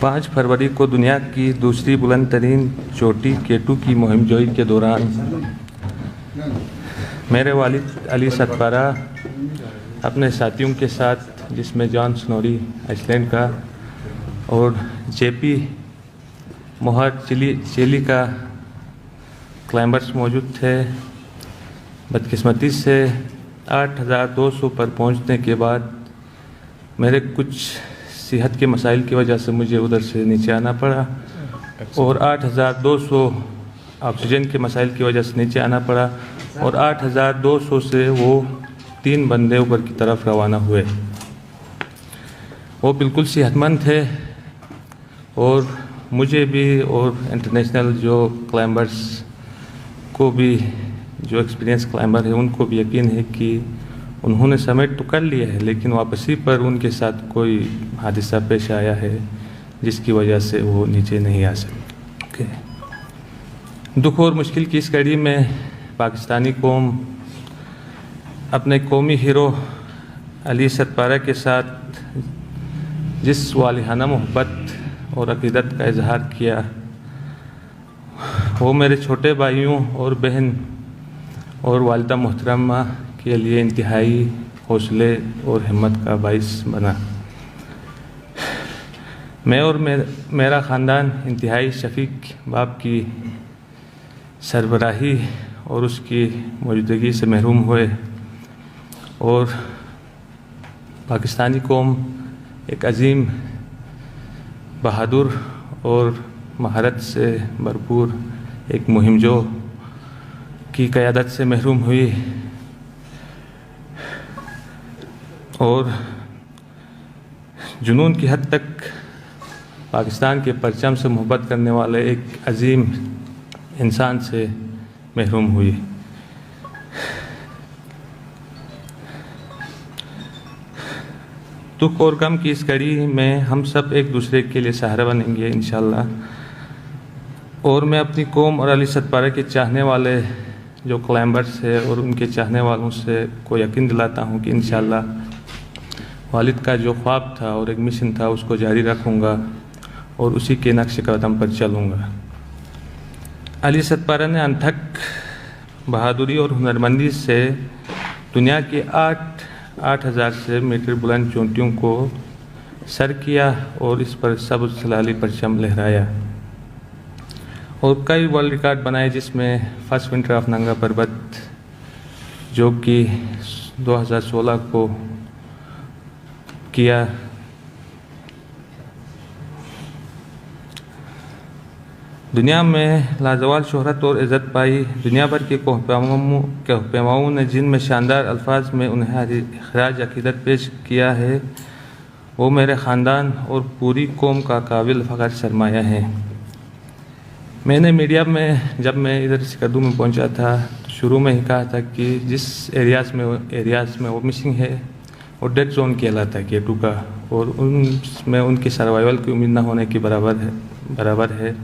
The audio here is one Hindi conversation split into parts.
5 फरवरी को दुनिया की दूसरी बुलंद तरीन चोटी K2 की मुहिमजोई के दौरान मेरे वालिद अली सतपारा अपने साथियों के साथ, जिसमें जॉन स्नोरी आइसलैंड का और JP मोहर चिली का क्लाइंबर्स मौजूद थे। बदकिस्मती से 8200 पर पहुंचने के बाद मेरे कुछ सेहत के मसाइल की वजह से मुझे उधर से नीचे आना पड़ा और 8200 ऑक्सीजन के मसाइल की वजह से नीचे आना पड़ा और 8200 से वो 3 बंदे ऊपर की तरफ रवाना हुए। वो बिल्कुल सेहतमंद थे और मुझे भी और इंटरनेशनल जो क्लाइंबर्स को भी, जो एक्सपीरियंस क्लाइंबर है, उनको भी यकीन है कि उन्होंने समिट तो कर लिया है, लेकिन वापसी पर उनके साथ कोई हादसा पेश आया है जिसकी वजह से वो नीचे नहीं आ सके। दुख और मुश्किल की इस कड़ी में पाकिस्तानी कौम अपने कौमी हीरो अली सतपारा के साथ जिस वालिहाना मोहब्बत और अक़ीदत का इजहार किया, वो मेरे छोटे भाइयों और बहन और वालिदा मोहतरमा के लिए इंतहाई हौसले और हिम्मत का बाइस बना। मैं और मेरा ख़ानदान इंतहाई शफीक बाप की सरबराही और उसकी मौजूदगी से महरूम हुए और पाकिस्तानी कौम एक अजीम, बहादुर और महारत से भरपूर एक मुहिमजो की क़यादत से महरूम हुई और जुनून की हद तक पाकिस्तान के परचम से मोहब्बत करने वाले एक अजीम इंसान से महरूम हुई। दुख और गम की इस कड़ी में हम सब एक दूसरे के लिए सहारा बनेंगे इंशाअल्लाह। और मैं अपनी कौम और अली सतपारा के चाहने वाले जो क्लाइंबर्स है और उनके चाहने वालों से को यकीन दिलाता हूँ कि इंशाअल्लाह वालिद का जो ख्वाब था और एक मिशन था उसको जारी रखूँगा और उसी के नक्श कदम पर चलूँगा। अली सतपारा ने अनथक बहादुरी और हुनरमंदी से दुनिया के 8,000 से मीटर बुलंद चोटियों को सर किया और इस पर सबज सलाली परचम लहराया और कई वर्ल्ड रिकॉर्ड बनाए, जिसमें फर्स्ट विंटर ऑफ नंगा पर्वत जो कि 2016 को किया, दुनिया में लाजवाल शोहरत और इज़्ज़त पाई। दुनिया भर के कहपेमाओं ने जिनमें शानदार अल्फाज में उन्हें खराज अक़ीदत पेश किया है, वो मेरे ख़ानदान और पूरी कौम का काबिल फ़ख्र सरमाया है। मैंने मीडिया में जब मैं इधर सिकंदू में पहुंचा था तो शुरू में ही कहा था कि जिस एरियाज़ में वो मिसिंग है और डेड जोन कहलाता है K2 का, और उनमें उनकी सर्वाइवल की उम्मीद न होने की बराबर है।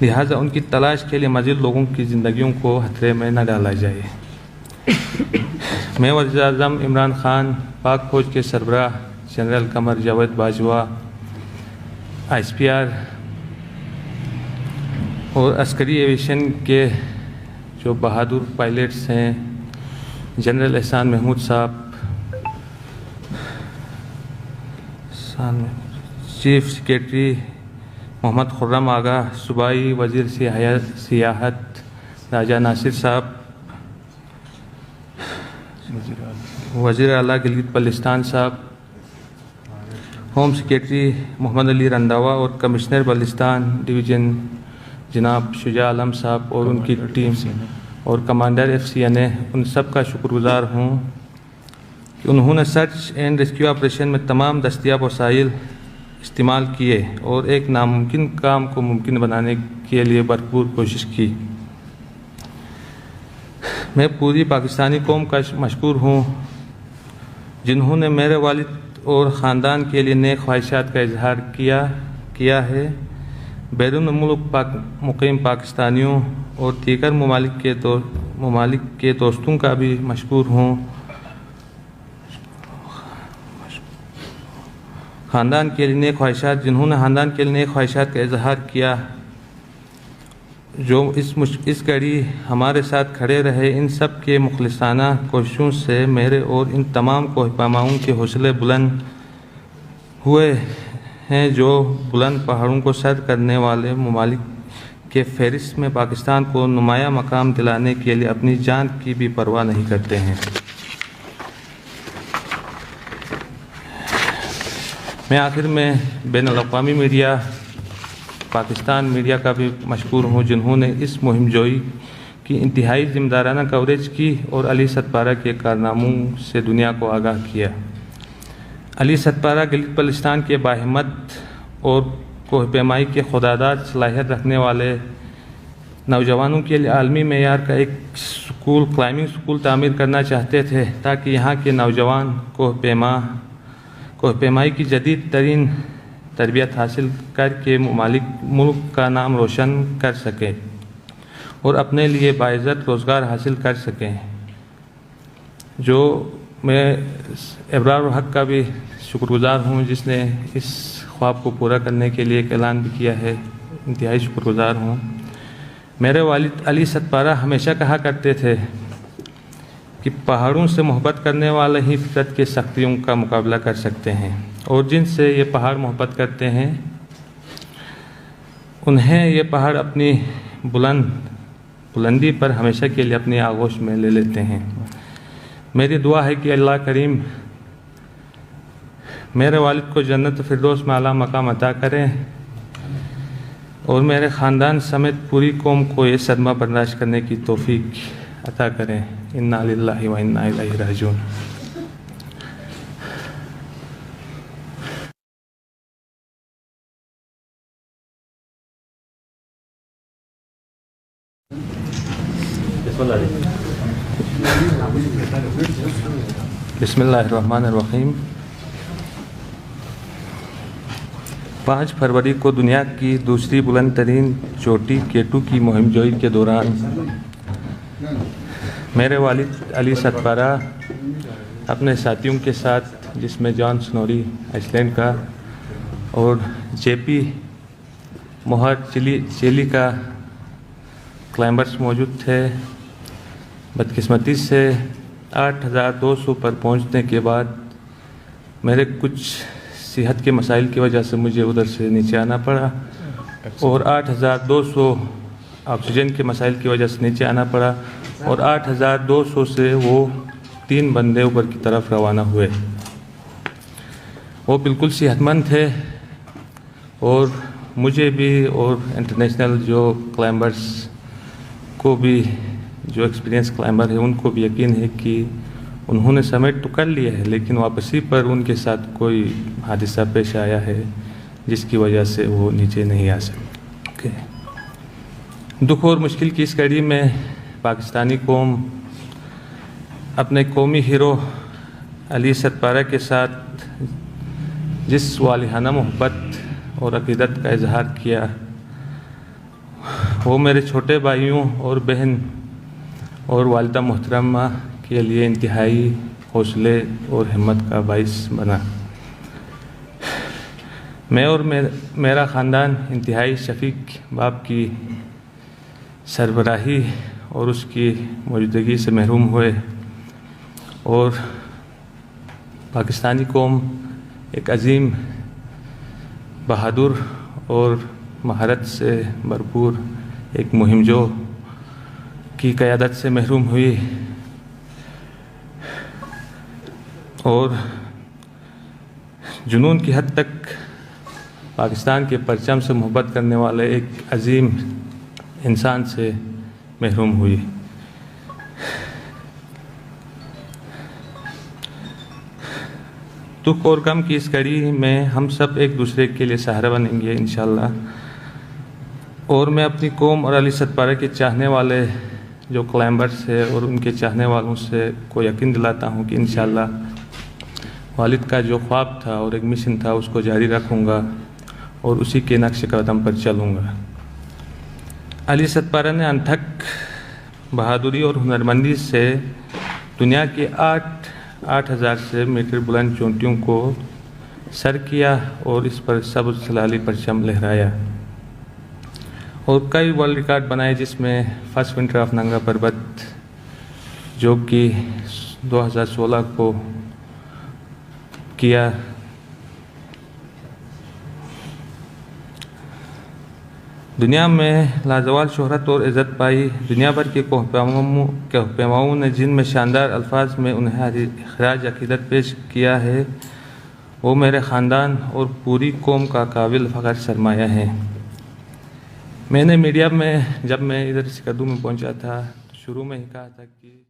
लिहाजा उनकी तलाश के लिए मज़ीद लोगों की ज़िंदगियों को खतरे में न डाला जाए। मैं वज़ीर-ए-आज़म इमरान खान, पाक फौज के सरबराह जनरल कमर जावेद बाजवा, ISPR और अस्करी एविएशन के जो बहादुर पायलट्स हैं, जनरल एहसान महमूद साहब, चीफ सेक्रेटरी मोहम्मद खुर्रम आगा, सूबाई वज़ीर सियाहत राजा नासिर साहब, वज़ीर आला गिलगित बल्तिस्तान साहब, होम सेक्रेटरी मोहम्मद अली रंधावा और कमिश्नर बल्तिस्तान डिवीज़न जनाब शुजा आलम साहब और उनकी टीम और कमांडर FCNA, उन सब का शुक्रगुज़ार हूँ कि उन्होंने सर्च एंड रेस्क्यू ऑपरेशन में तमाम दस्तियाब वसाइल इस्तेमाल किए और एक नामुमकिन काम को मुमकिन बनाने के लिए भरपूर कोशिश की। मैं पूरी पाकिस्तानी कौम का मशकूर हूँ जिन्होंने मेरे वालिद और ख़ानदान के लिए नेक ख्वाहिशात का इजहार किया है। बैरून मुल्क मुक़ीम पाकिस्तानियों और दीगर ममालिक के दोस्तों का भी मशकूर हूँ, ख़ानदान के लिए नेक ख्वाहिशात, जिन्होंने ख़ानदान के लिए नेक ख्वाहिशात का इजहार किया, जो इस घड़ी हमारे साथ खड़े रहे, इन सब के मुखलिसाना कोशिशों से मेरे और इन तमाम कोहिपामाओं के हौसले बुलंद हुए हैं, जो बुलंद पहाड़ों को सर करने वाले ममालिक के फहरिस्त में पाकिस्तान को नुमाया मकाम दिलाने के लिए अपनी जान की भी परवाह नहीं करते हैं। मैं आखिर में बैनुल-अक़वामी मीडिया, पाकिस्तान मीडिया का भी मशकूर हूँ, जिन्होंने इस मुहिम जोई की इंतहाई ज़िम्मेदाराना कवरेज की और अली सतपारा के कारनामों से दुनिया को आगाह किया। अली सतपारा गिलगित बल्तिस्तान के बाहिम्मत और कोहपेमाई के खुदादाद सलाहियत रखने वाले नौजवानों के लिए आलमी मेयार का एक स्कूल, क्लाइंबिंग स्कूल तामीर करना चाहते थे, ताकि यहाँ के नौजवान कोहपेमाई की जदीद तरीन तरबियत हासिल करके मुल्क का नाम रोशन कर सकें और अपने लिए बाइज़्ज़त रोज़गार हासिल कर सकें। जो मैं इब्रार हक का भी शुक्रगुज़ार हूँ, जिसने इस ख्वाब को पूरा करने के लिए एक ऐलान भी किया है, इंतहाई शुक्रगुज़ार हूँ। मेरे वालिद अली सतपारा हमेशा कहा करते थे कि पहाड़ों से मोहब्बत करने वाले ही फितरत की सख्तियों का मुकाबला कर सकते हैं, और जिनसे ये पहाड़ मोहब्बत करते हैं उन्हें ये पहाड़ अपनी बुलंदी पर हमेशा के लिए अपनी आगोश में ले लेते हैं। मेरी दुआ है कि अल्लाह करीम मेरे वालिद को जन्नत फिरदौस में आला मकाम अता करें और मेरे ख़ानदान समेत पूरी कौम को ये सदमा बर्दाश्त करने की तौफीक अता करें। इन्ना लिल्लाहि व इन्ना इलैहि राजिऊन। बिस्मिल्लाहिर्रहमानिर्रहीम। 5 फरवरी को दुनिया की दूसरी बुलंद तरीन चोटी केटू की मुहिम जोई के दौरान मेरे वालिद अली सतपारा अपने साथियों के साथ, जिसमें जॉन स्नोरी आइसलैंड का और जेपी मोहर चिली का क्लाइंबर्स मौजूद थे। बदकिस्मती से 8200 पर पहुंचने के बाद मेरे कुछ सेहत के मसाइल की वजह से मुझे उधर से नीचे आना पड़ा, और 8200 ऑक्सीजन के मसाइल की वजह से नीचे आना पड़ा, और 8200 से वो 3 बंदे ऊपर की तरफ रवाना हुए। वो बिल्कुल सेहतमंद थे, और मुझे भी और इंटरनेशनल जो क्लाइंबर्स को भी, जो एक्सपीरियंस क्लाइंबर है, उनको भी यकीन है कि उन्होंने समिट तो कर लिया है, लेकिन वापसी पर उनके साथ कोई हादसा पेश आया है जिसकी वजह से वो नीचे नहीं आ सके। दुख और मुश्किल की इस घड़ी में पाकिस्तानी कौम अपने कौमी हीरो अली सतपारा के साथ जिस वालिहाना मोहब्बत और अक़ीदत का इजहार किया, वो मेरे छोटे भाइयों और बहन और वालिदा मोहतरमा के लिए इंतहाई हौसले और हिम्मत का बाइस बना। मैं और मेरा ख़ानदान इंतहाई शफीक बाप की सरबराही और उसकी मौजूदगी से महरूम हुए, और पाकिस्तानी कौम एक अजीम, बहादुर और महारत से भरपूर एक मुहिमजो की क़यादत से महरूम हुई, और जुनून की हद तक पाकिस्तान के परचम से मोहब्बत करने वाले एक अजीम इंसान से महरूम हुई। दुख और गम की इस घड़ी में हम सब एक दूसरे के लिए सहारा बनेंगे इंशाअल्लाह, और मैं अपनी कौम और अली सतपारा के चाहने वाले जो क्लाइंबर्स है और उनके चाहने वालों से को यकीन दिलाता हूँ कि इंशाअल्लाह वालिद का जो ख्वाब था और एक मिशन था उसको जारी रखूँगा और उसी के नक्श कदम पर चलूँगा। अली सतपारा ने अनथक बहादुरी और हुनरमंदी से दुनिया के 8000 से मीटर बुलंद चोटियों को सर किया और इस पर सब्ज़ सलाली परचम लहराया और कई वर्ल्ड रिकॉर्ड बनाए, जिसमें फर्स्ट विंटर ऑफ नंगा पर्वत जो कि 2016 को किया। दुनिया में लाजवाब शोहरत और इज़्ज़त पाई। दुनिया भर के कोहपेमाओं ने जिनमें शानदार अल्फाज में उन्हें खराज अकीदत पेश किया है, वो मेरे ख़ानदान और पूरी कौम का काबिल फ़ख्र सरमाया है। मैंने मीडिया में जब मैं इधर सिकंदू में पहुंचा था, शुरू में ही कहा था कि